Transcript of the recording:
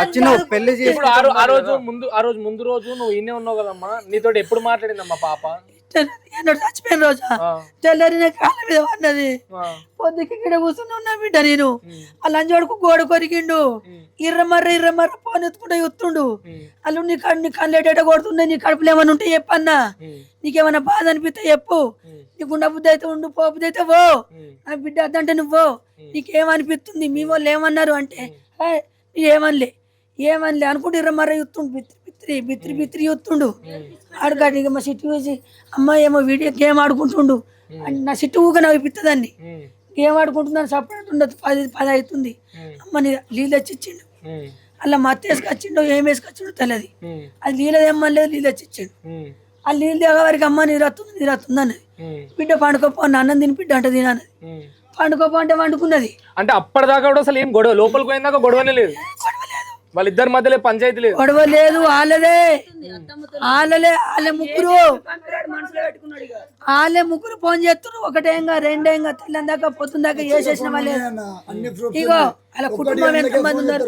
వచ్చిన పెళ్లి చేసి ఇప్పుడు ఆ రోజు ముందు రోజు నువ్వు ఈయనే ఉన్నావు కదమ్మా, నీతో ఎప్పుడు మాట్లాడిందమ్మా పాప? చచ్చిపోయిన రోజా తెల్లారి కాళ్ళ మీద పడ్డది. పొద్దుకి ఇక్కడ కూర్చుని ఉన్నా బిడ్డ నేను. ఆ లంజోడుకు గోడ కొరికిండు. ఇర్రమర్ర పోని ఎత్తుకుంటే ఎత్తుండు. వాళ్ళు నీ కళ్ళేట కొడుతుండే, నీ కడుపులు ఏమైనా ఉంటే చెప్పన్నా, నీకేమైనా బాధ అనిపిస్తే చెప్పు, నీకు ఉండ బుద్ధి అయితే ఉండు, పో బుద్ధి అయితే పో, నా బిడ్డ అద్దంటే నువ్వు నీకేమనిపిస్తుంది, మీ వాళ్ళు ఏమన్నారు అంటే ఏమనిలే అనుకుంటే ఇర్రమర్ర ఎత్తుండు, బిత్రి ఎత్తుండు. ఆడుకాడు ఇక మా సిట్టు చూసి అమ్మాయి ఏమో వీడియో గేమ్ ఆడుకుంటుండు, నా సిట్టు ఊక నాకు పిత్తదాన్ని గేమ్ ఆడుకుంటుందని సపరేట్ ఉండదు. 10 అవుతుంది. అమ్మని నీళ్ళు తెచ్చిచ్చిండు. అలా మత్త వేసుకొచ్చిండో ఏం వేసుకొచ్చిండో తెలియదు. అది నీళ్ళదేమలేదు, నీళ్ళు తెచ్చిచ్చిండు. ఆ నీళ్ళు దిగ వరకు అమ్మ నీరత్తుంది అన్నది. బిడ్డ పండుకోపో, అన్నం తిని బిడ్డ అంటే తినన్నది. పండుకోపో అంటే వండుకున్నది. అంటే అప్పటిదాకా కూడా అసలు ఏం గొడవ, లోపలికి పోయిందాక గొడవనే లేదు, వాళ్ళిద్దరి మధ్యలో పంచాయతీ లేదు, గొడవ లేదు. వాళ్ళే ముగ్గురు ఫోన్ చేస్తున్నారు. ఒకటేంగా రెండేంగా తెల్లందాకా పొద్దుందాకా వేసేసిన వాళ్ళే. ఇగో అలా కుటుంబం ఎంతమంది ఉన్నారు.